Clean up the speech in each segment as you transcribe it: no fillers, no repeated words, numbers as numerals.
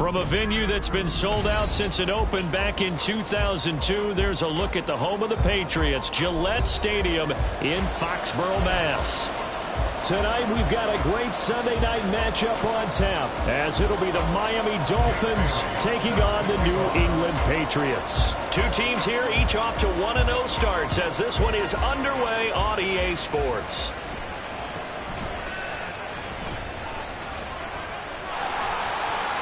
From a venue that's been sold out since it opened back in 2002, there's a look at the home of the Patriots, Gillette Stadium in Foxborough, Mass. Tonight we've got a great Sunday night matchup on tap, as it'll be the Miami Dolphins taking on the New England Patriots. Two teams here, each off to 1-0 starts, as this one is underway on EA Sports.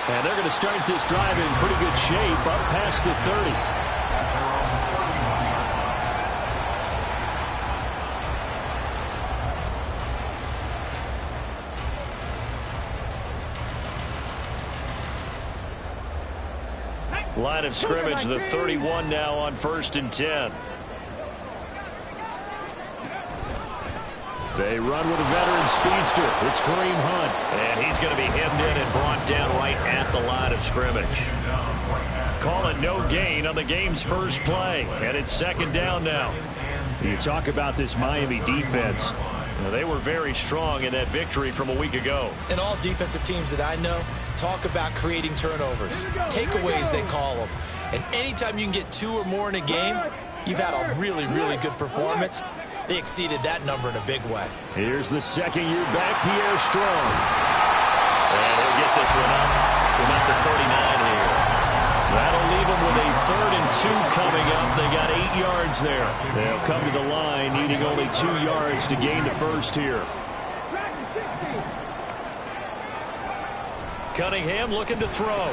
And they're going to start this drive in pretty good shape, up past the 30. Line of scrimmage, the 31 now on 1st and 10. They run with a veteran speedster. It's Kareem Hunt. And he's going to be hemmed in and brought down right at the line of scrimmage. Call it no gain on the game's first play. And it's 2nd down now. You talk about this Miami defense. They were very strong in that victory from a week ago. And all defensive teams that I know talk about creating turnovers. Takeaways, they call them. And anytime you can get 2 or more in a game, you've had a really, really good performance. They exceeded that number in a big way. Here's the second year back, Pierre Strong. And he'll get this one up to about the 39 here. That'll leave them with a 3rd and 2 coming up. They got 8 yards there. They'll come to the line, needing only 2 yards to gain the first here. Cunningham looking to throw.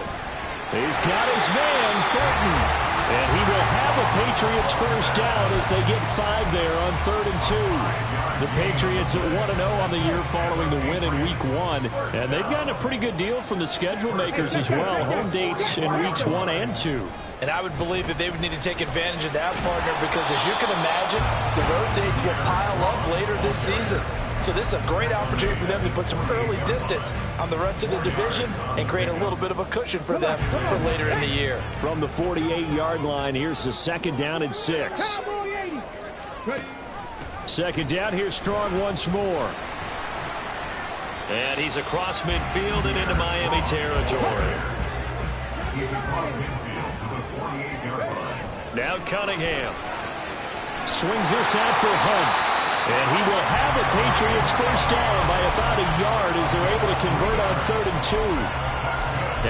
He's got his man, Thornton. And he will have a Patriots first down as they get 5 there on 3rd and 2. The Patriots at 1-0 on the year following the win in Week 1. And they've gotten a pretty good deal from the schedule makers as well. Home dates in Weeks 1 and 2. And I would believe that they would need to take advantage of that, partner, because as you can imagine, the road dates will pile up later this season. So this is a great opportunity for them to put some early distance on the rest of the division and create a little bit of a cushion for them for later in the year. From the 48-yard line, here's the 2nd down and 6. 2nd down, here's Strong once more. And he's across midfield and into Miami territory. Now Cunningham. Swings this out for Hunt. And he will have a Patriots first down by about a yard as they're able to convert on 3rd and 2.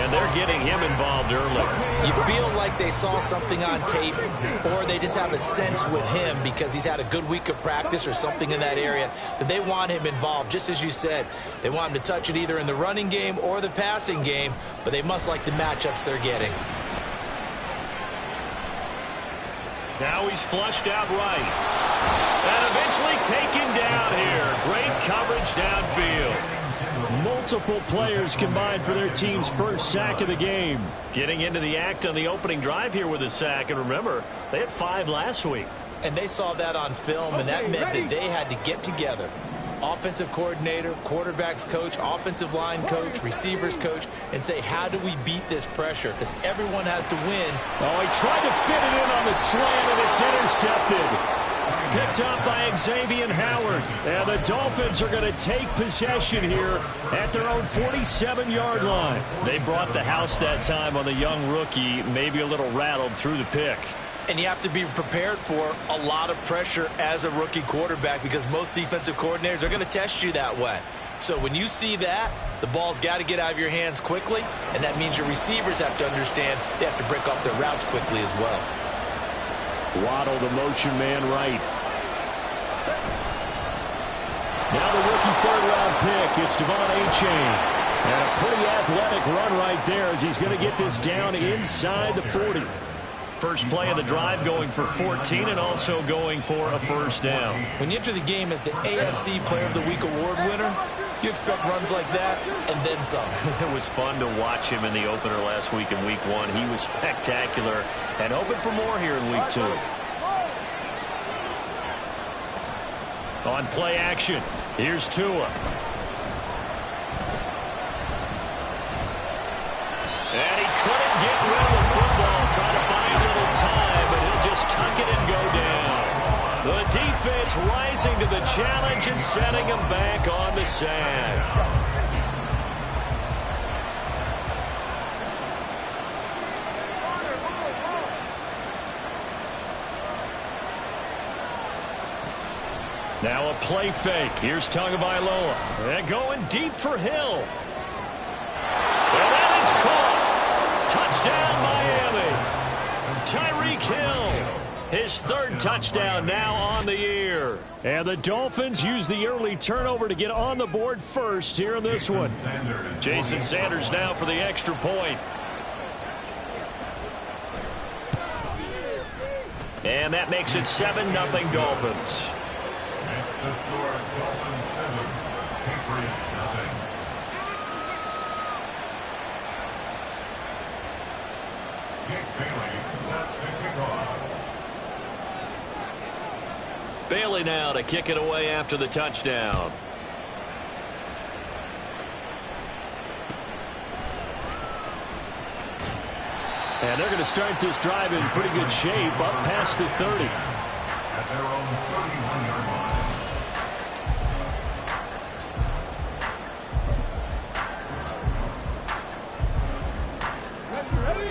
And they're getting him involved early. You feel like they saw something on tape, or they just have a sense with him because he's had a good week of practice or something in that area that they want him involved. Just as you said, they want him to touch it either in the running game or the passing game, but they must like the matchups they're getting. Now he's flushed out right. And eventually taken down here. Great coverage downfield. Multiple players combined for their team's first sack of the game. Getting into the act on the opening drive here with a sack. And remember, they had 5 last week. And they saw that on film, and that meant that they had to get together. Offensive coordinator, quarterbacks coach, offensive line coach, receivers coach, and say, how do we beat this pressure? Because everyone has to win. Oh, he tried to fit it in on the slant, and it's intercepted. Picked up by Xavier Howard. And the Dolphins are going to take possession here at their own 47-yard line. They brought the house that time on the young rookie, maybe a little rattled through the pick. And you have to be prepared for a lot of pressure as a rookie quarterback because most defensive coordinators are going to test you that way. So when you see that, the ball's got to get out of your hands quickly, and that means your receivers have to understand they have to break up their routes quickly as well. Waddle, the motion man right. Now the rookie 3rd-round pick, it's Devon Achane. And a pretty athletic run right there as he's going to get this down inside the 40. First play of the drive going for 14 and also going for a first down. When you enter the game as the AFC Player of the Week award winner, you expect runs like that and then some. It was fun to watch him in the opener last week in Week 1. He was spectacular and hoping for more here in Week 2. On play action, here's Tua. And he couldn't get rid of the football, trying to buy a little time, but he'll just tuck it and go down. The defense rising to the challenge and setting him back on the sack. Now a play fake. Here's Tagovailoa. And going deep for Hill. And that is caught. Touchdown, Miami. Tyreek Hill. His third touchdown now on the year. And the Dolphins use the early turnover to get on the board first here in this one. Jason Sanders now for the extra point. And that makes it 7-0 Dolphins. Next the score, Dolphins 7, Patriots 0. Jake Bailey set to kick off. Bailey now to kick it away after the touchdown. And they're going to start this drive in pretty good shape, up past the 30. At their own 31-yard line.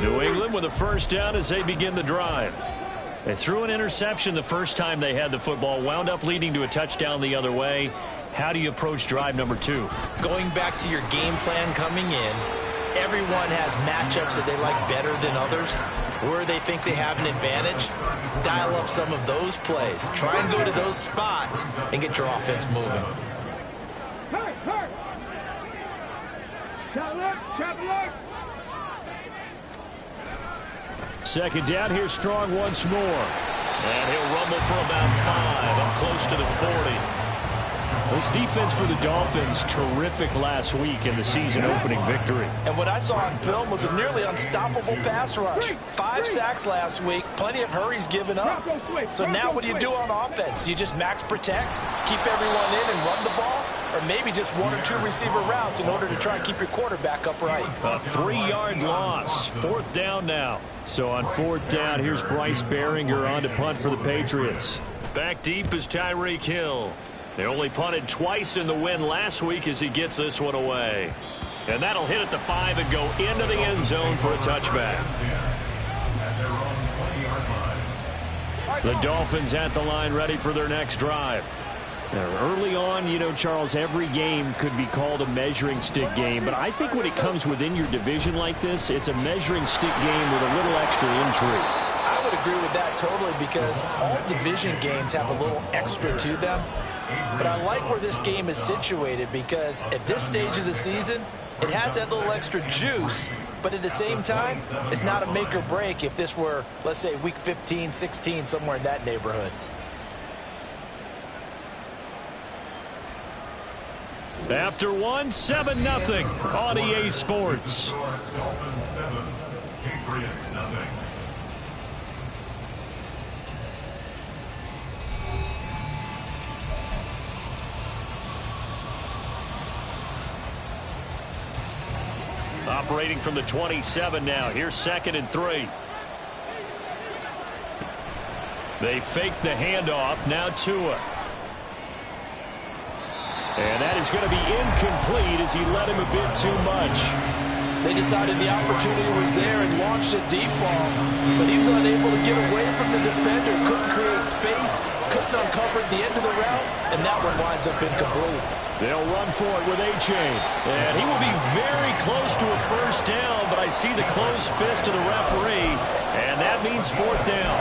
New England with a first down as they begin the drive. They threw an interception the first time they had the football, wound up leading to a touchdown the other way. How do you approach drive number 2? Going back to your game plan coming in, everyone has matchups that they like better than others, where they think they have an advantage. Dial up some of those plays. Try and go to those spots and get your offense moving. Second down, here Strong once more. And he'll rumble for about 5, up close to the 40. This defense for the Dolphins, terrific last week in the season-opening victory. And what I saw on film was a nearly unstoppable pass rush. 5 sacks last week, plenty of hurries given up. So now what do you do on offense? You just max protect, keep everyone in and run the ball, or maybe just 1 or 2 receiver routes in order to try and keep your quarterback upright. A 3-yard loss, 4th down now. So on 4th down, here's Bryce Behringer on to punt for the Patriots. Back deep is Tyreek Hill. They only punted twice in the win last week as he gets this one away. And that'll hit at the 5 and go into the end zone for a touchback. At their own 20-yard line. The Dolphins at the line ready for their next drive. Now, early on, you know, Charles, every game could be called a measuring stick game. But I think when it comes within your division like this, it's a measuring stick game with a little extra intrigue. I would agree with that totally because all division games have a little extra to them. But I like where this game is situated because at this stage of the season, it has that little extra juice. But at the same time, it's not a make or break if this were, let's say, week 15, 16, somewhere in that neighborhood. After 7-0 on EA Sports. Dolphins 7, Patriots 0. Operating from the 27 now. Here's 2nd and 3. They fake the handoff. Now Tua. And that is going to be incomplete as he led him a bit too much. They decided the opportunity was there and launched a deep ball, but he was unable to get away from the defender, couldn't create space, couldn't uncover the end of the route, and that one winds up incomplete. They'll run for it with A-Chain. And he will be very close to a first down, but I see the closed fist of the referee, and that means 4th down.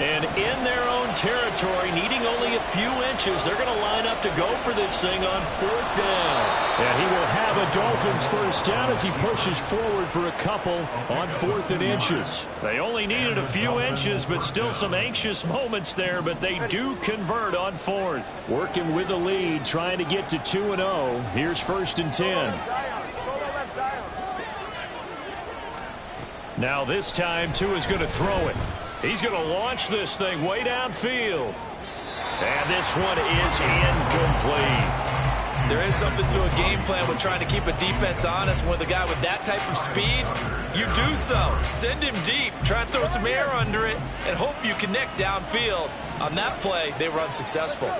And in their own territory, needing only a few inches, they're going to line up to go for this thing on 4th down. And he will have a Dolphins first down as he pushes forward for a couple on 4th and inches. They only needed a few inches, but still some anxious moments there, but they do convert on 4th. Working with the lead, trying to get to 2-0. Here's 1st and 10. Now this time, Tua's going to throw it. He's going to launch this thing way downfield. And this one is incomplete. There is something to a game plan with trying to keep a defense honest. With a guy with that type of speed, you do so. Send him deep, try and throw some air under it, and hope you connect downfield. On that play, they were unsuccessful.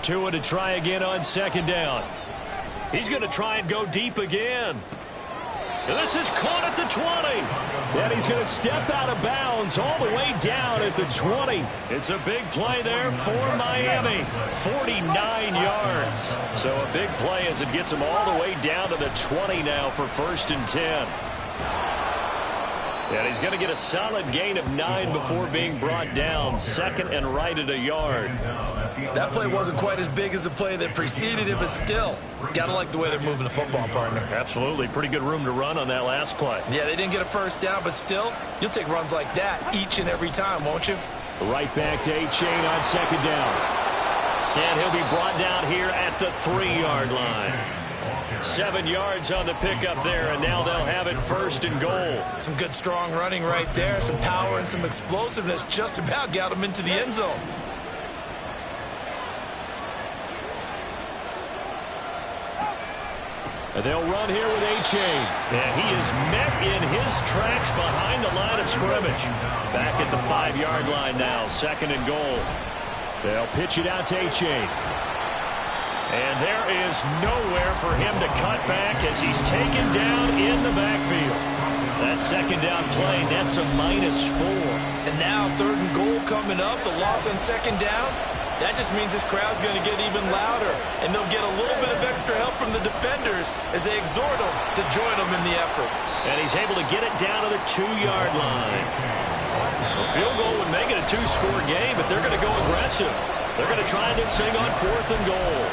Tua to try again on second down. He's going to try and go deep again. And this is caught at the 20. And he's going to step out of bounds all the way down at the 20. It's a big play there for Miami. 49 yards. So a big play as it gets him all the way down to the 20 now for 1st and 10. And he's going to get a solid gain of 9 before being brought down. 2nd and right at a yard. That play wasn't quite as big as the play that preceded it, but still, gotta like the way they're moving the football, partner. Absolutely. Pretty good room to run on that last play. Yeah, they didn't get a first down, but still, you'll take runs like that each and every time, won't you? Right back to A-Chain on second down. And he'll be brought down here at the 3-yard line. 7 yards on the pickup there, and now they'll have it 1st and goal. Some good, strong running right there. Some power and some explosiveness just about got him into the end zone. And they'll run here with A-Chain. And he is met in his tracks behind the line of scrimmage. Back at the 5-yard line now, 2nd and goal. They'll pitch it out to A-Chain. And there is nowhere for him to cut back as he's taken down in the backfield. That 2nd down play, that's a -4. And now 3rd and goal coming up, the loss on 2nd down. That just means this crowd's going to get even louder, and they'll get a little bit of extra help from the defenders as they exhort them to join them in the effort. And he's able to get it down to the 2-yard line. A field goal would make it a 2-score game, but they're going to go aggressive. They're going to try this thing on 4th and goal.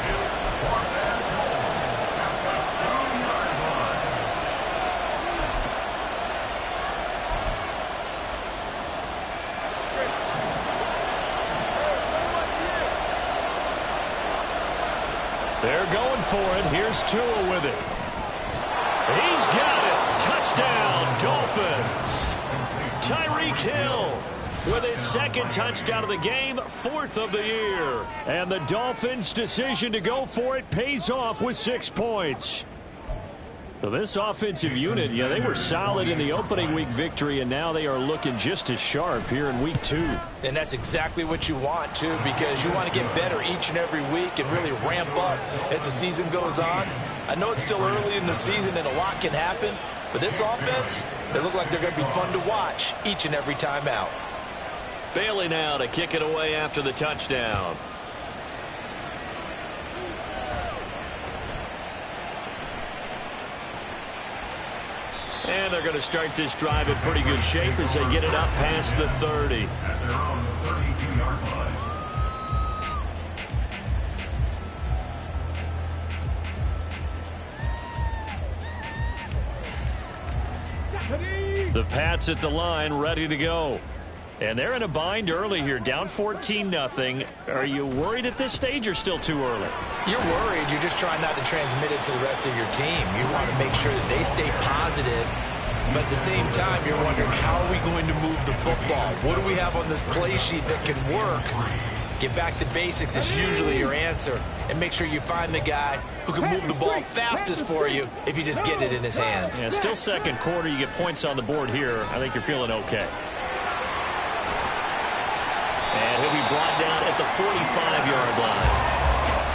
They're going for it. Here's Tua with it. He's got it. Touchdown, Dolphins. Tyreek Hill with his 2nd touchdown of the game, 4th of the year. And the Dolphins' decision to go for it pays off with 6 points. So this offensive unit, yeah, they were solid in the opening week victory, and now they are looking just as sharp here in week 2. And that's exactly what you want, too, because you want to get better each and every week and really ramp up as the season goes on. I know it's still early in the season and a lot can happen, but this offense, they look like they're going to be fun to watch each and every time out. Bailey now to kick it away after the touchdown. And they're going to start this drive in pretty good shape as they get it up past the 30. At their own 32-yard line. The Pats at the line, ready to go. And they're in a bind early here, down 14-0. Are you worried at this stage or still too early? You're worried. You're just trying not to transmit it to the rest of your team. You want to make sure that they stay positive. But at the same time, you're wondering, how are we going to move the football? What do we have on this play sheet that can work? Get back to basics is usually your answer. And make sure you find the guy who can move the ball fastest for you if you just get it in his hands. Yeah, still 2nd quarter. You get points on the board here. I think you're feeling okay. And he'll be brought down at the 45-yard line.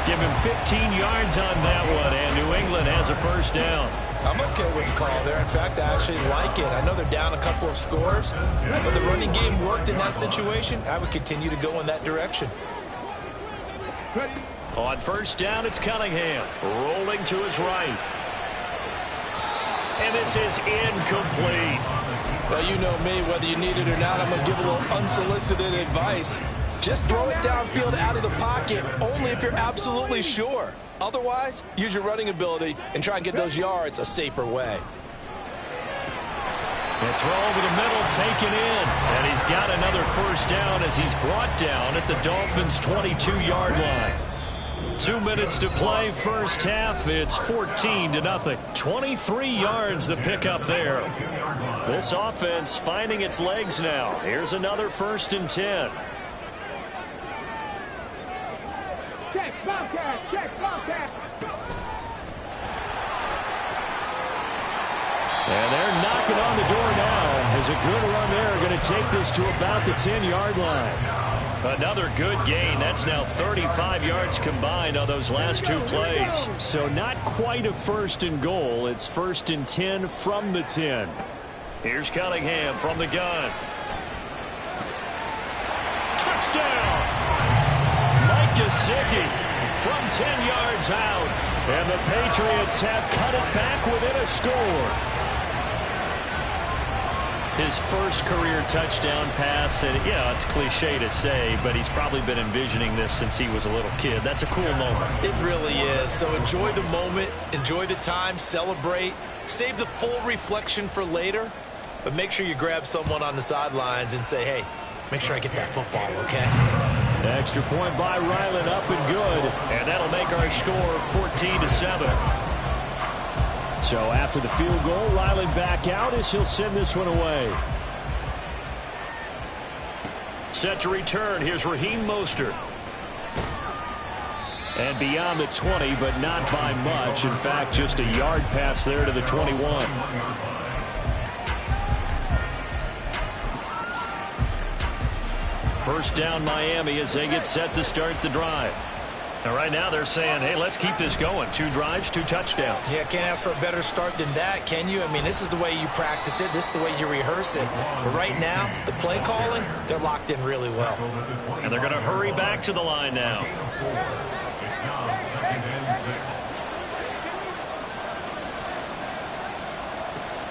Give him 15 yards on that one, and New England has a 1st down. I'm okay with the call there. In fact, I actually like it. I know they're down a couple of scores, but the running game worked in that situation. I would continue to go in that direction. On 1st down, it's Cunningham rolling to his right. And this is incomplete. Well, you know me, whether you need it or not, I'm going to give a little unsolicited advice. Just throw it downfield out of the pocket, only if you're absolutely sure. Otherwise, use your running ability and try and get those yards a safer way. The throw over the middle, taken in. And he's got another 1st down as he's brought down at the Dolphins' 22-yard line. 2 minutes to play, 1st half. It's 14-0. 23 yards the pickup there. This offense finding its legs now. Here's another 1st and 10. And they're knocking on the door now. There's a good run there. Going to take this to about the 10-yard line. Another good gain. That's now 35 yards combined on those last two plays. So not quite a first and goal. It's 1st and 10 from the 10. Here's Cunningham from the gun. Touchdown! Mike Gesicki from 10 yards out. And the Patriots have cut it back within a score. His first career touchdown pass, and yeah, it's cliche to say, but he's probably been envisioning this since he was a little kid. That's a cool moment. It really is. So enjoy the moment, enjoy the time, celebrate, save the full reflection for later, but make sure you grab someone on the sidelines and say, hey, make sure I get that football, okay? Extra point by Ryland, up and good, and that'll make our score 14-7. So after the field goal, Ryland back out as he'll send this one away. Set to return. Here's Raheem Mostert. And beyond the 20, but not by much. In fact, just a yard pass there to the 21. First down Miami as they get set to start the drive. Now, right now they're saying, hey, let's keep this going. 2 drives, 2 touchdowns. Yeah, can't ask for a better start than that, can you? I mean, this is the way you practice it. This is the way you rehearse it. But right now, the play calling, they're locked in really well. And they're going to hurry back to the line now. It's now 2nd and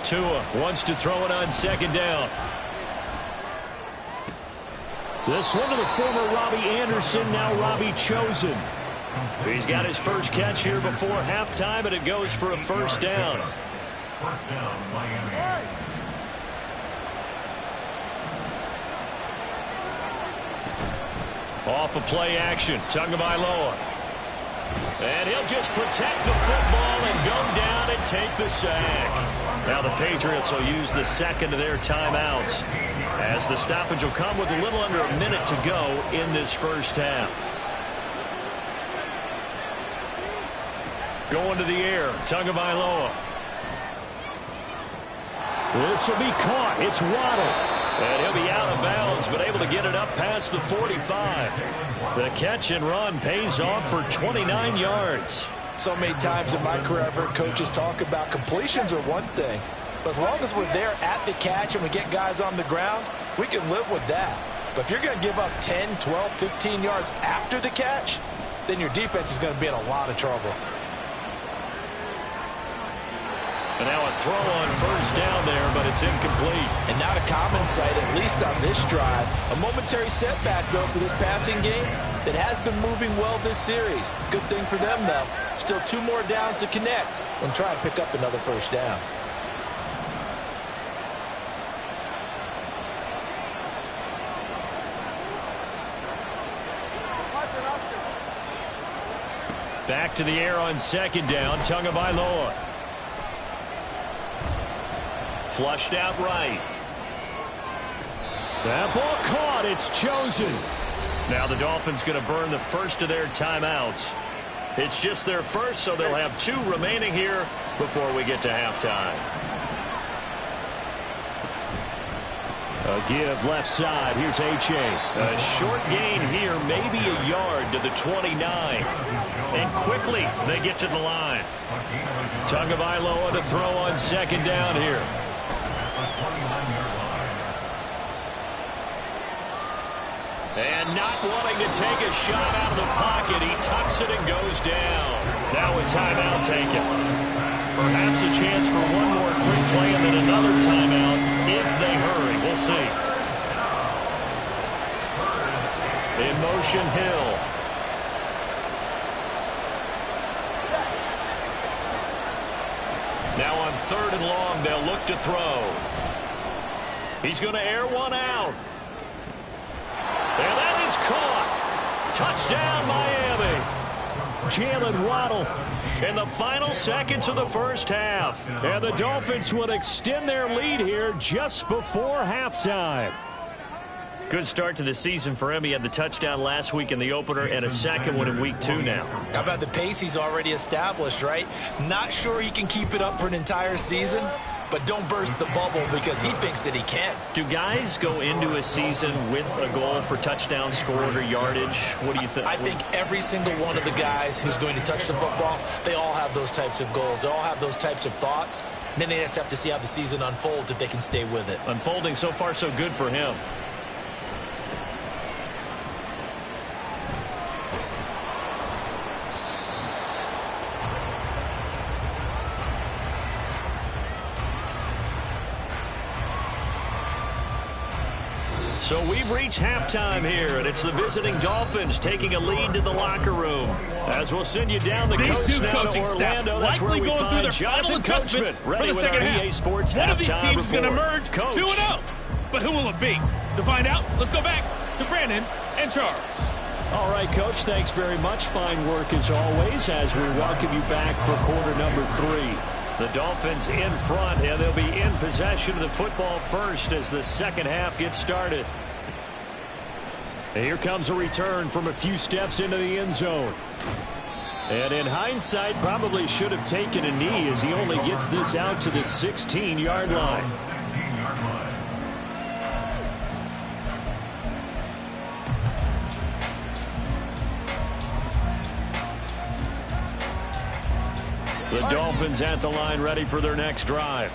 6. Tua wants to throw it on 2nd down. This one to the former Robbie Anderson, now Robbie Chosen. He's got his first catch here before halftime, and it goes for a first down. First down, Miami. Off of play action, Tagovailoa. And he'll just protect the football and go down and take the sack. Now the Patriots will use the second of their timeouts, as the stoppage will come with a little under a minute to go in this first half. Going to the air, Tagovailoa. This will be caught. It's Waddle. And he'll be out of bounds, but able to get it up past the 45. The catch and run pays off for 29 yards. So many times in my career I've heard coaches talk about completions are one thing, but as long as we're there at the catch and we get guys on the ground, we can live with that. But if you're going to give up 10, 12, 15 yards after the catch, then your defense is going to be in a lot of trouble. And now a throw on first down there, but it's incomplete. And not a common sight, at least on this drive. A momentary setback, though, for this passing game that has been moving well this series. Good thing for them, though. Still 2 more downs to connect and try and pick up another first down. Back to the air on 2nd down, Tagovailoa. Flushed out right. That ball caught. It's Chosen. Now the Dolphins going to burn the first of their timeouts. It's just their first, so they'll have 2 remaining here before we get to halftime. A give left side. Here's H.A. A short gain here, maybe a yard to the 29. And quickly they get to the line. Tagovailoa to throw on 2nd down here. And not wanting to take a shot out of the pocket, he tucks it and goes down. Now a timeout taken. Perhaps a chance for one more quick play and then another timeout if they hurry. We'll see. In motion, Hill. Now on 3rd and long, they'll look to throw. He's going to air one out. And that is caught. Touchdown, Miami. Jalen Waddle in the final seconds of the first half. And the Dolphins would extend their lead here just before halftime. Good start to the season for him. He had the touchdown last week in the opener and a second one in week 2 now. How about the pace he's already established, right? Not sure he can keep it up for an entire season, but don't burst the bubble because he thinks that he can. Do guys go into a season with a goal for touchdown scored or yardage? What do you think? I think every single one of the guys who's going to touch the football, they all have those types of goals. They all have those types of thoughts. And then they just have to see how the season unfolds if they can stay with it. Unfolding so far so good for him. So we've reached halftime here, and it's the visiting Dolphins taking a lead to the locker room. As we'll send you down the coast now to Orlando. That's where we going through their Jonathan final adjustments Coachman, for the second half. EA Sports One of these teams is going to emerge Coach. 2-0. But who will it be? To find out, let's go back to Brandon and Charles. All right, Coach, thanks very much. Fine work as always as we welcome you back for quarter number 3. The Dolphins in front, and they'll be in possession of the football first as the second half gets started. And here comes a return from a few steps into the end zone. And in hindsight, probably should have taken a knee as he only gets this out to the 16-yard line. The Dolphins at the line ready for their next drive.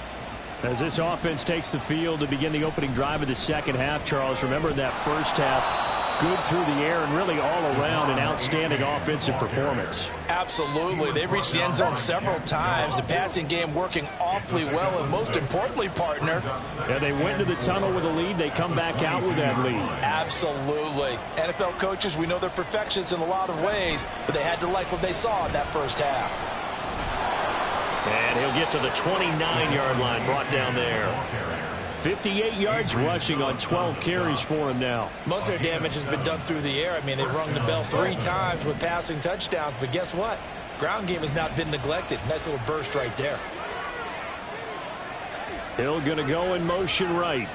As this offense takes the field to begin the opening drive of the second half, Charles, remember that first half, good through the air and really all around an outstanding offensive performance. Absolutely. They reached the end zone several times. The passing game working awfully well, and most importantly, partner. Yeah, they went to the tunnel with a lead. They come back out with that lead. Absolutely. NFL coaches, we know they're perfectionists in a lot of ways, but they had to like what they saw in that first half. And he'll get to the 29-yard line, brought down there. 58 yards rushing on 12 carries for him now. Most of their damage has been done through the air. I mean, they've rung the bell 3 times with passing touchdowns, but guess what? Ground game has not been neglected. Nice little burst right there. Hill going to go in motion right.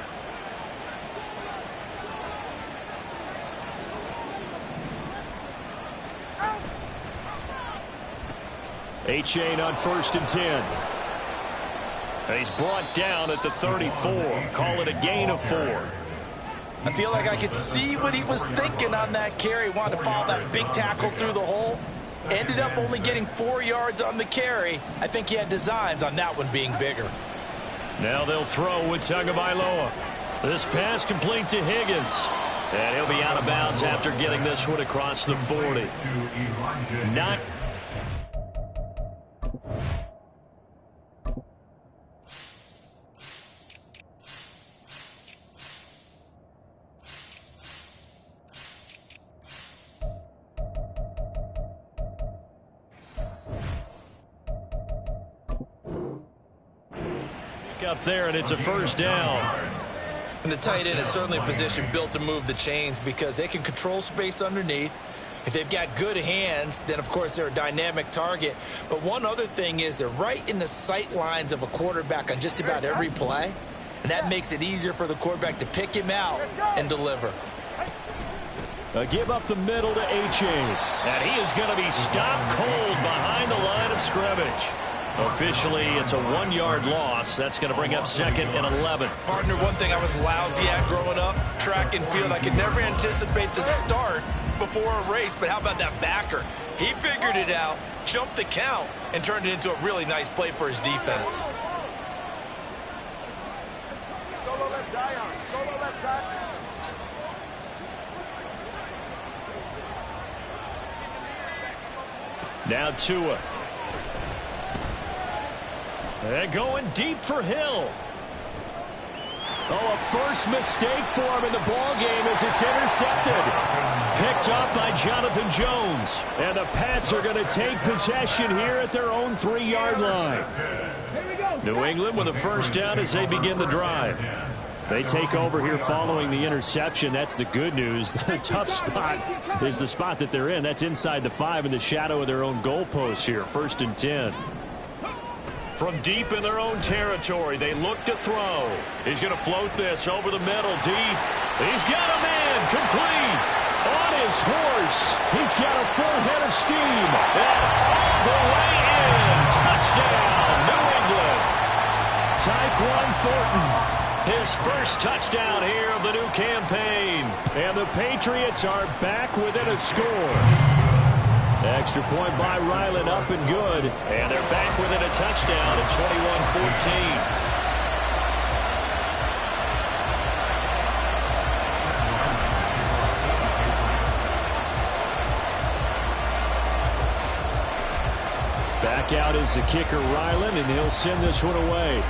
A-Chain on 1st and 10. And he's brought down at the 34. Call it a gain of 4. I feel like I could see what he was thinking on that carry. Wanted to follow that big tackle through the hole. Ended up only getting 4 yards on the carry. I think he had designs on that one being bigger. Now they'll throw with Tagovailoa. This pass complete to Higgins. And he'll be out of bounds after getting this one across the 40. Not up there, and it's a first down. And the tight end is certainly a position built to move the chains because they can control space underneath. If they've got good hands, then, of course, they're a dynamic target. But one other thing is they're right in the sight lines of a quarterback on just about every play, and that makes it easier for the quarterback to pick him out and deliver. A give up the middle to A-Chain. And he is going to be stopped cold behind the line of scrimmage. Officially, it's a 1-yard loss. That's going to bring up 2nd and 11. Partner, one thing I was lousy at growing up, track and field. I could never anticipate the start before a race, but how about that backer? He figured it out, jumped the count, and turned it into a really nice play for his defense. Solo left Zion. Solo left Zion. Now Tua. And going deep for Hill. Oh, a first mistake for him in the ball game as it's intercepted. Picked up by Jonathan Jones. And the Pats are going to take possession here at their own 3-yard line. New England with a first down as they begin the drive. They take over here following the interception. That's the good news. The tough spot is the spot that they're in. That's inside the 5 in the shadow of their own goalpost here. 1st and 10. From deep in their own territory, they look to throw. He's going to float this over the middle, deep. He's got a man complete on his horse. He's got a full head of steam. And all the way in. Touchdown, New England. Tyquan Thornton, his first touchdown here of the new campaign. And the Patriots are back within a score. Extra point by Ryland, up and good. And they're back within a touchdown at 21-14. Back out is the kicker, Ryland, and he'll send this one away.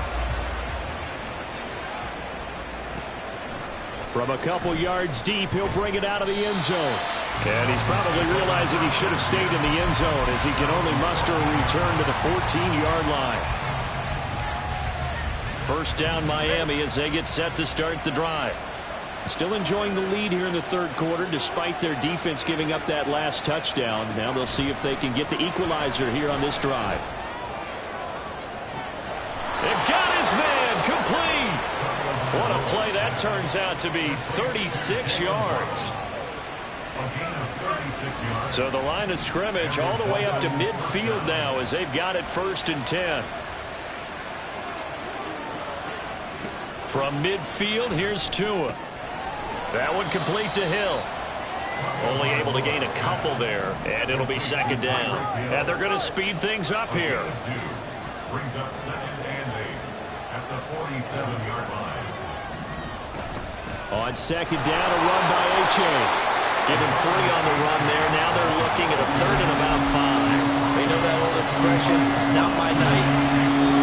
From a couple yards deep, he'll bring it out of the end zone. And he's probably realizing he should have stayed in the end zone as he can only muster a return to the 14-yard line. First down, Miami, as they get set to start the drive. Still enjoying the lead here in the third quarter despite their defense giving up that last touchdown. Now they'll see if they can get the equalizer here on this drive. They've got his man complete. What a play that turns out to be. 36 yards. So the line of scrimmage all the way up to midfield now as they've got it 1st and 10. From midfield, here's Tua. That one complete to Hill. Only able to gain a couple there, and it'll be 2nd down. And they're going to speed things up here. Brings up 2nd and 8 at the 47-yard line. On 2nd down, a run by H.A. Give him 3 on the run there. Now they're looking at a 3rd and about 5. You know that old expression, it's not my night.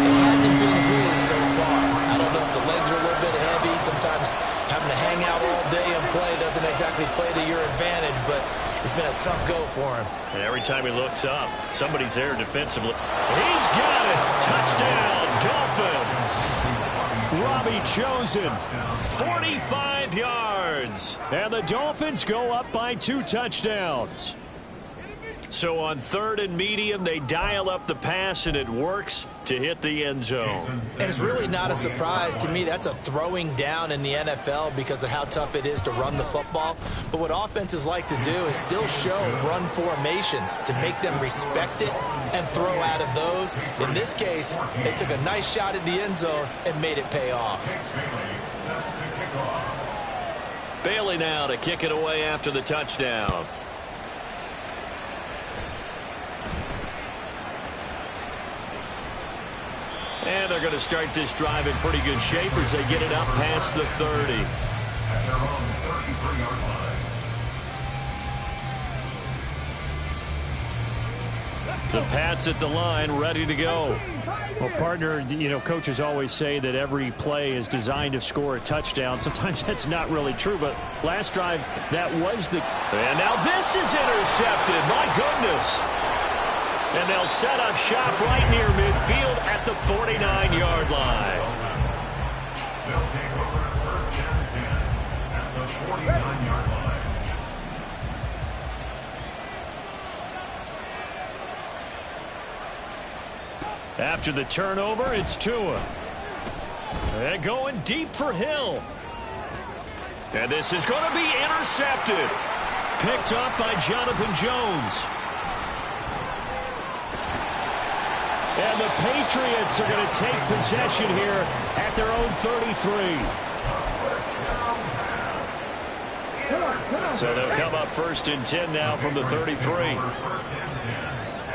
It hasn't been his so far. I don't know if the legs are a little bit heavy. Sometimes having to hang out all day and play doesn't exactly play to your advantage, but it's been a tough go for him. And every time he looks up, somebody's there defensively. He's got it! Touchdown, Dolphins! Robbie Chosen, 45 yards. And the Dolphins go up by 2 touchdowns. So on 3rd and medium, they dial up the pass, and it works to hit the end zone. And it's really not a surprise to me. That's a throwing down in the NFL because of how tough it is to run the football. But what offenses like to do is still show run formations to make them respect it and throw out of those. In this case, they took a nice shot at the end zone and made it pay off. Bailey now to kick it away after the touchdown. And they're going to start this drive in pretty good shape as they get it up past the 30. At their own 33-yard line. The Pats at the line, ready to go. Well, partner, you know, coaches always say that every play is designed to score a touchdown. Sometimes that's not really true, but last drive, that was the... And now this is intercepted. My goodness. And they'll set up shop right near midfield at the 49-yard line. They'll take over at 1st and 10 at the 49-yard line. After the turnover, it's Tua. And going deep for Hill. And this is going to be intercepted. Picked up by Jonathan Jones. And the Patriots are going to take possession here at their own 33. So they'll come up 1st and 10 now from the 33. 1st and 10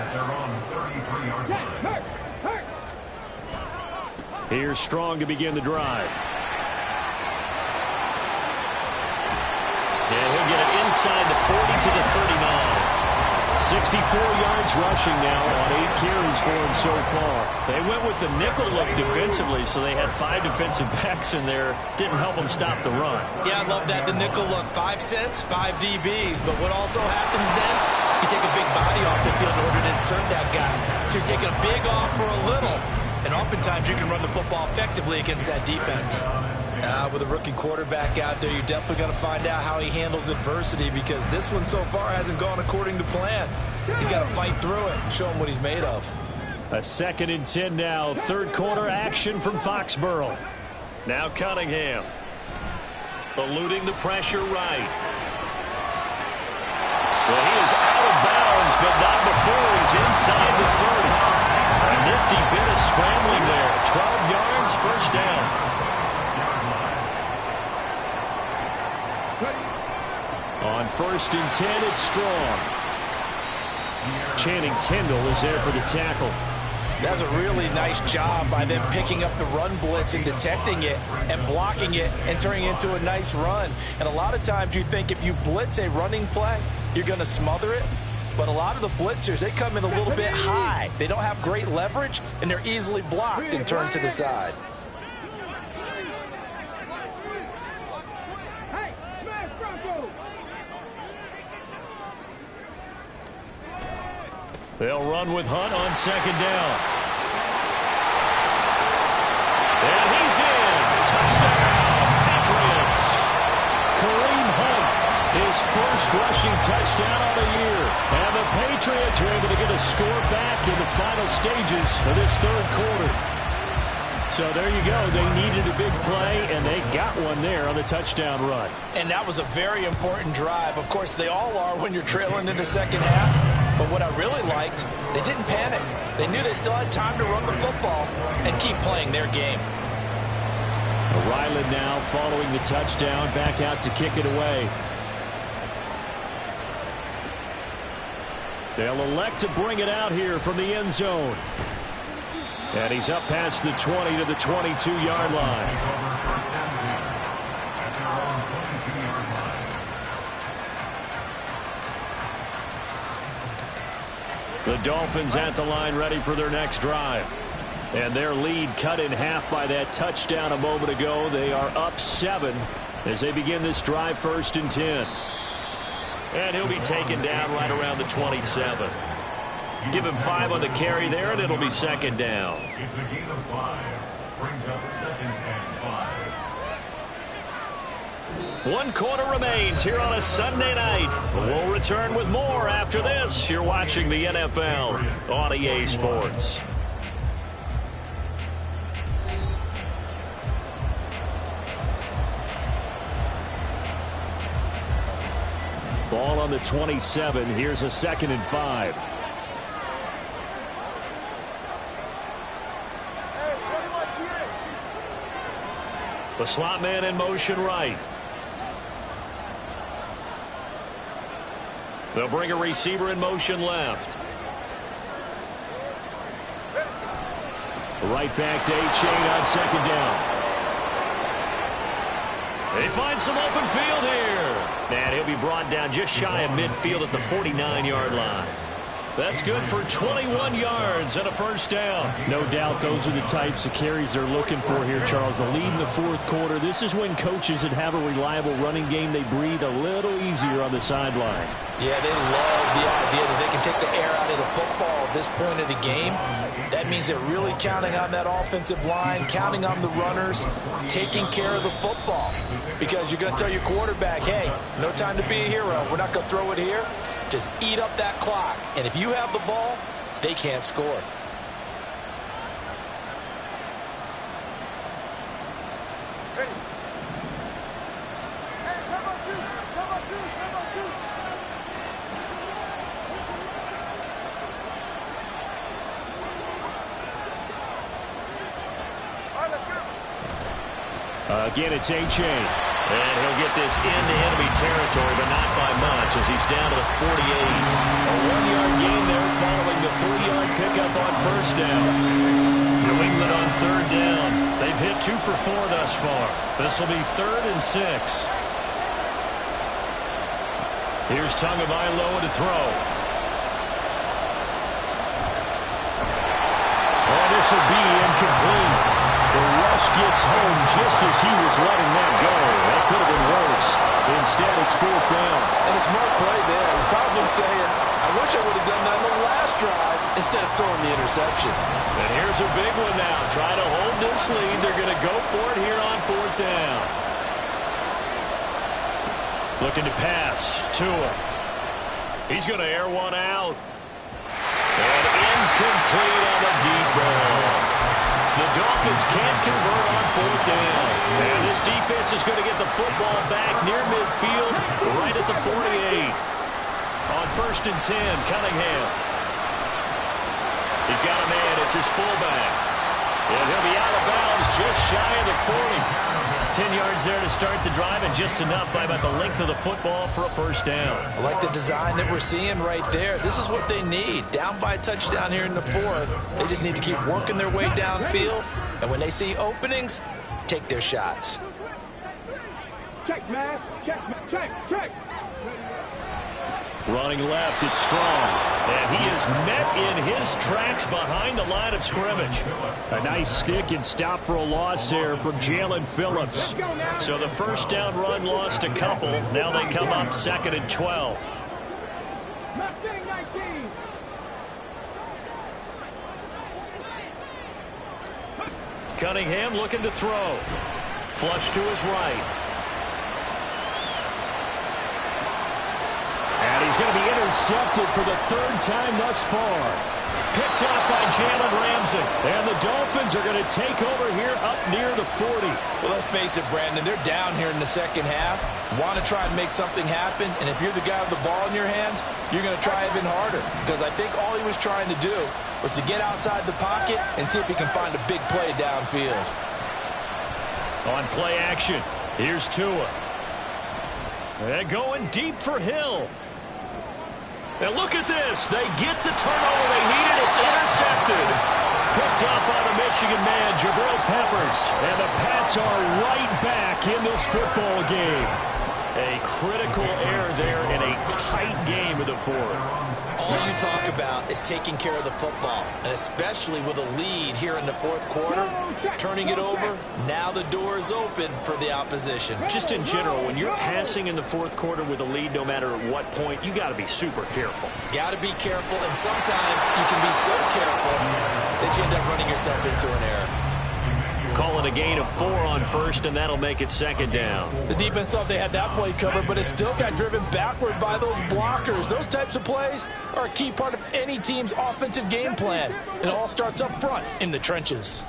at their own 33-yard line. Here's Strong to begin the drive. And he'll get it inside the 40 to the 39. 64 yards rushing now on 8 carries for him so far. They went with the nickel look defensively, so they had 5 defensive backs in there. Didn't help them stop the run. Yeah, I love that. The nickel look, 5 cents, 5 DBs. But what also happens then, you take a big body off the field in order to insert that guy. So you're taking a big off for a little. And oftentimes you can run the football effectively against that defense. With a rookie quarterback out there, you're definitely going to find out how he handles adversity because this one so far hasn't gone according to plan. He's got to fight through it and show him what he's made of. A 2nd and 10 now. 3rd quarter action from Foxborough. Now Cunningham. Eluding the pressure right. Well, he is out of bounds, but not before he's inside the 30. A nifty bit of scrambling there. 12 yards, first down. On 1st and 10, it's Strong. Channing Tindall is there for the tackle. That's a really nice job by them picking up the run blitz and detecting it and blocking it and turning it into a nice run. And a lot of times you think if you blitz a running play, you're going to smother it. But a lot of the blitzers, they come in a little bit high. They don't have great leverage, and they're easily blocked and turned to the side. They'll run with Hunt on 2nd down. And he's in. Touchdown, Patriots. Kareem Hunt, his first rushing touchdown on the year. And the Patriots are able to get a score back in the final stages of this 3rd quarter. So there you go. They needed a big play, and they got one there on the touchdown run. And that was a very important drive. Of course, they all are when you're trailing in the 2nd half. But what I really liked, they didn't panic. They knew they still had time to run the football and keep playing their game. Ryland now following the touchdown, back out to kick it away. They'll elect to bring it out here from the end zone. And he's up past the 20 to the 22-yard line. The Dolphins at the line ready for their next drive. And their lead cut in half by that touchdown a moment ago. They are up 7 as they begin this drive, 1st and 10. And he'll be taken down right around the 27. Give him 5 on the carry there, and it'll be 2nd down. It's a gain of 5. Brings up 2nd and 5. 1 quarter remains here on a Sunday night. We'll return with more after this. You're watching the NFL on EA Sports. Ball on the 27. Here's a 2nd and 5. The slot man in motion right. They'll bring a receiver in motion left. Right back to A-Chain on 2nd down. They find some open field here. And he'll be brought down just shy of midfield at the 49-yard line. That's good for 21 yards and a 1st down. No doubt those are the types of carries they're looking for here, Charles. The lead in the 4th quarter. This is when coaches that have a reliable running game, they breathe a little easier on the sideline. Yeah, they love the idea that they can take the air out of the football at this point of the game. That means they're really counting on that offensive line, counting on the runners, taking care of the football. Because you're going to tell your quarterback, hey, no time to be a hero. We're not going to throw it here. Just eat up that clock. And if you have the ball, they can't score. Again, it's A-Chain. And he'll get this into enemy territory, but not by much as he's down to the 48. A 1-yard gain there following the 3-yard pickup on 1st down. New England on 3rd down. They've hit 2 for 4 thus far. This will be 3rd and 6. Here's Tagovailoa to throw. And this will be incomplete. The rush gets home just as he was letting that go. That could have been worse. Instead, it's 4th down. And a smart play there. He's probably saying, I wish I would have done that in the last drive instead of throwing the interception. And here's a big one now. Trying to hold this lead. They're going to go for it here on 4th down. Looking to pass. Tua. He's going to air one out. And incomplete on the deep ball. The Dolphins can't convert on 4th down. And this defense is going to get the football back near midfield, right at the 48. On 1st and 10, Cunningham. He's got a man. It's his fullback. And he'll be out of bounds just shy of the 40. 10 yards there to start the drive, and just enough by about the length of the football for a first down. I like the design that we're seeing right there. This is what they need. Down by a touchdown here in the fourth. They just need to keep working their way downfield, and when they see openings, take their shots. Check, man. Check. Running left, it's Strong. And he is met in his tracks behind the line of scrimmage. A nice stick and stop for a loss there from Jalen Phillips. So the first down run lost a couple. Now they come up 2nd and 12. Cunningham looking to throw. Flush to his right. And he's going to be intercepted for the 3rd time thus far. Picked up by Jalen Ramsey. And the Dolphins are going to take over here up near the 40. Well, let's face it, Brandon. They're down here in the second half. Want to try and make something happen. And if you're the guy with the ball in your hands, you're going to try even harder. Because I think all he was trying to do was to get outside the pocket and see if he can find a big play downfield. On play action, here's Tua. They're going deep for Hill. And look at this. They get the turnover they needed. It's intercepted. Picked up by the Michigan man, Jabril Peppers. And the Pats are right back in this football game. A critical error there in a tight game of the fourth. All you talk about is taking care of the football, and especially with a lead here in the fourth quarter, turning it over, now the door is open for the opposition. Just in general, when you're passing in the fourth quarter with a lead, no matter at what point, you got to be super careful. Got to be careful, and sometimes you can be so careful that you end up running yourself into an error. Call it a gain of 4 on first, and that'll make it 2nd down. The defense thought they had that play covered, but it still got driven backward by those blockers. Those types of plays are a key part of any team's offensive game plan. It all starts up front in the trenches.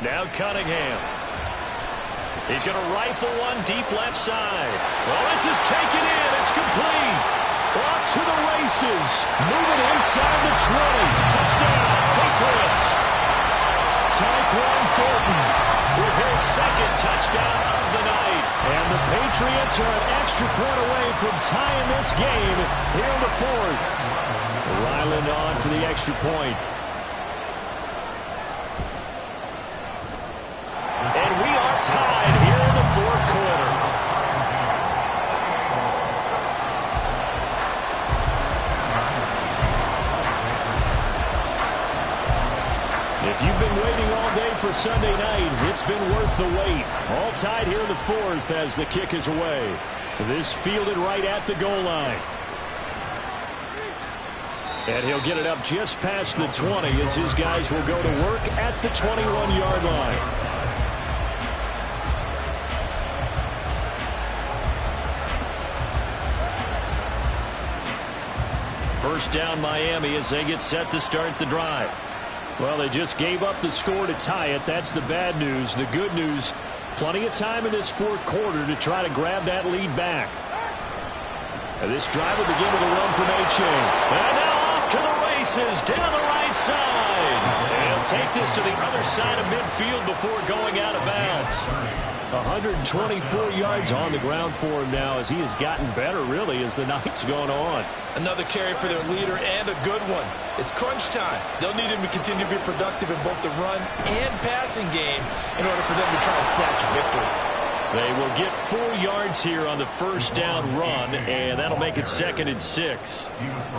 Now Cunningham. He's going to rifle one deep left side. Well, this is taken in. It's complete. Off to the races. Moving inside the 20. Touchdown, Patriots. Tyquan Thornton with his 2nd touchdown of the night. And the Patriots are an extra point away from tying this game here in the fourth. Ryland on for the extra point. And we are tied here in the fourth quarter. If you've been waiting all day for Sunday night, it's been worth the wait. All tied here in the fourth as the kick is away. This fielded right at the goal line. And he'll get it up just past the 20 as his guys will go to work at the 21-yard line. First down Miami as they get set to start the drive. Well, they just gave up the score to tie it. That's the bad news. The good news, plenty of time in this fourth quarter to try to grab that lead back. And this drive will begin with a run from H.A. And now off to the races down the right side. And he'll take this to the other side of midfield before going out of bounds. 124 yards on the ground for him now as he has gotten better, really, as the night's gone on. Another carry for their leader and a good one. It's crunch time. They'll need him to continue to be productive in both the run and passing game in order for them to try and snatch a victory. They will get 4 yards here on the first down run, and that'll make it 2nd and 6.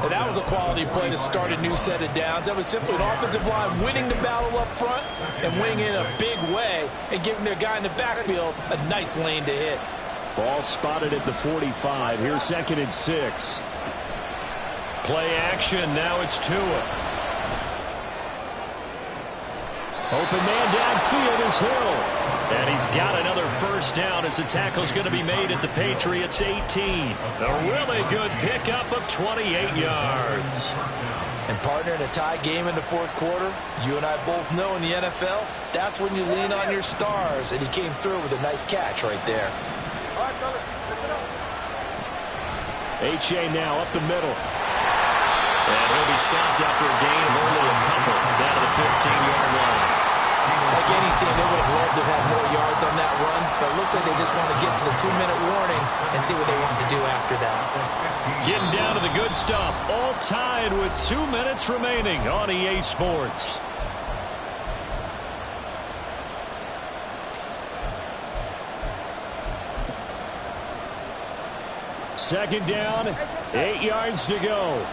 And that was a quality play to start a new set of downs. That was simply an offensive line winning the battle up front and winning in a big way and giving their guy in the backfield a nice lane to hit. Ball spotted at the 45. Here's 2nd and 6. Play action. Now it's Tua. Open man downfield is Hill. And he's got another first down as the tackle's going to be made at the Patriots 18. A really good pickup of 28 yards. And partner, in a tie game in the fourth quarter, you and I both know in the NFL, that's when you lean on your stars. And he came through with a nice catch right there. All right, fellas, listen up. H.A. now up the middle. And he'll be stopped after a gain of only a couple down to the 15-yard line. Like any team, they would have loved to have had more yards on that run, but it looks like they just want to get to the 2-minute warning and see what they want to do after that. Getting down to the good stuff, all tied with 2 minutes remaining on EA Sports. Second down, 8 yards to go.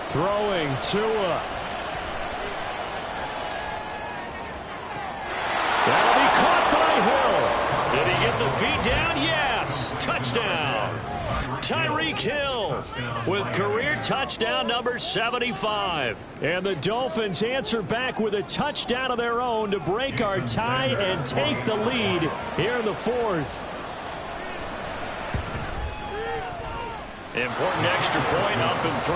Throwing Tua. That'll be caught by Hill. Did he get the feet down? Yes. Touchdown. Tyreek Hill with career touchdown number 75. And the Dolphins answer back with a touchdown of their own to break our tie and take the lead here in the fourth. Important extra point up and through,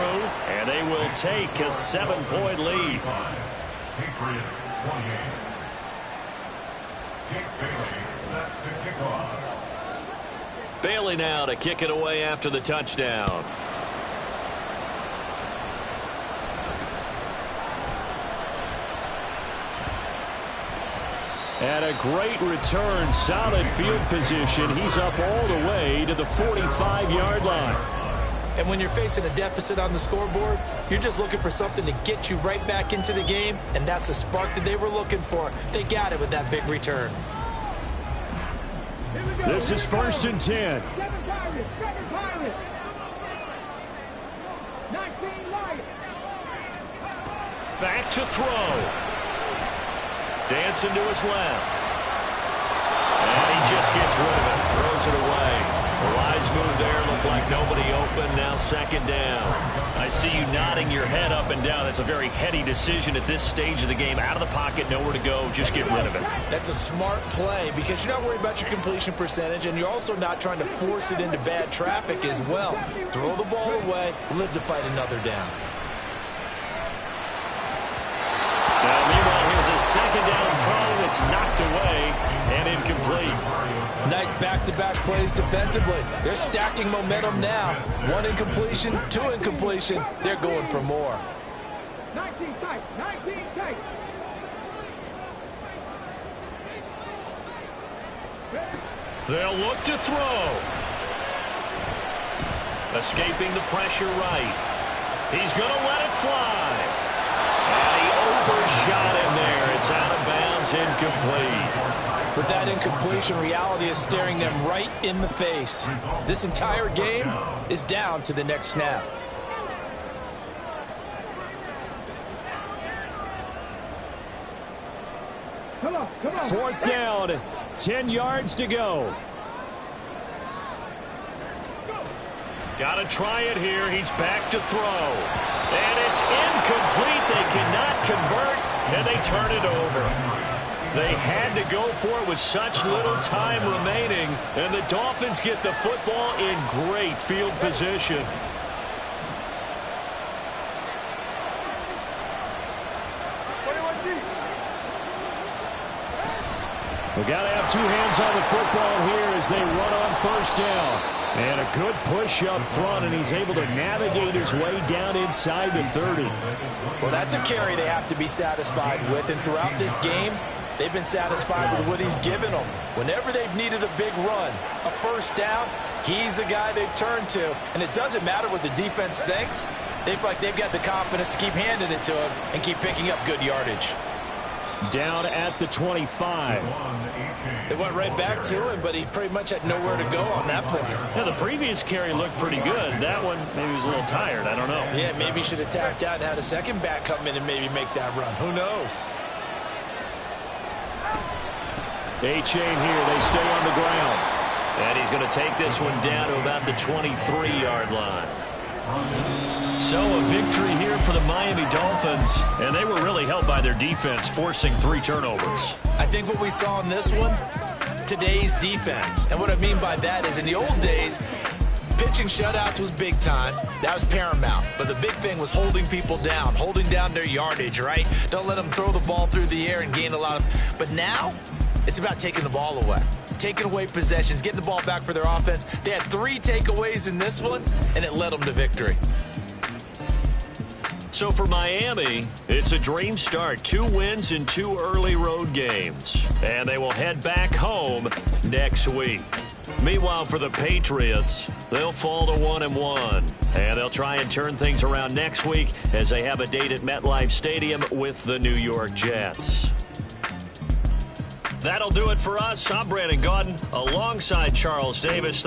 and they will take a 7-point lead. Patriots 28. Jake Bailey set to kick off. Bailey now to kick it away after the touchdown. And a great return, solid field position. He's up all the way to the 45-yard line. And when you're facing a deficit on the scoreboard, you're just looking for something to get you right back into the game, and that's the spark that they were looking for. They got it with that big return. This is 1st and 10. Back to throw. Dancing to his left. And he just gets rid of it. Throws it away. The wise move there. Looked like nobody open. Now 2nd down. I see you nodding your head up and down. That's a very heady decision at this stage of the game. Out of the pocket, nowhere to go. Just get rid of it. That's a smart play because you're not worried about your completion percentage, and you're also not trying to force it into bad traffic as well. Throw the ball away. Live to fight another down. Now, meanwhile, here's a 2nd down throw that's knocked away and incomplete. Nice back-to-back plays defensively. They're stacking momentum now. 1 incompletion, 2 incompletion. They're going for more. 19 tight, 19 tight. They'll look to throw. Escaping the pressure right. He's going to let it fly. And he overshot him there. It's out of bounds, incomplete. But that incompletion, reality is staring them right in the face. This entire game is down to the next snap. Come on. 4th down, 10 yards to go. Got to try it here. He's back to throw. And it's incomplete. They cannot convert, and they turn it over. They had to go for it with such little time remaining, and the Dolphins get the football in great field position. We got to have 2 hands on the football here as they run on 1st down. And a good push up front, and he's able to navigate his way down inside the 30. Well, that's a carry they have to be satisfied with, and throughout this game, they've been satisfied with what he's given them. Whenever they've needed a big run, a 1st down, he's the guy they've turned to. And it doesn't matter what the defense thinks. They feel like they've got the confidence to keep handing it to him and keep picking up good yardage. Down at the 25. They went right back to him, but he pretty much had nowhere to go on that play. Yeah, the previous carry looked pretty good. That one, maybe he was a little tired. I don't know. Yeah, maybe he should have tapped out and had a second back come in and maybe make that run. Who knows? A-chain here. They stay on the ground. And he's going to take this one down to about the 23-yard line. So a victory here for the Miami Dolphins. And they were really helped by their defense, forcing 3 turnovers. I think what we saw in this one, today's defense. And what I mean by that is in the old days, pitching shutouts was big time. That was paramount. But the big thing was holding people down, holding down their yardage, right? Don't let them throw the ball through the air and gain a lot of... But now, it's about taking the ball away. taking away possessions, getting the ball back for their offense. They had 3 takeaways in this one, and it led them to victory. So for Miami, it's a dream start. 2 wins in 2 early road games. And they will head back home next week. Meanwhile, for the Patriots, they'll fall to 1-1. And they'll try and turn things around next week as they have a date at MetLife Stadium with the New York Jets. That'll do it for us. I'm Brandon Gaudin alongside Charles Davis.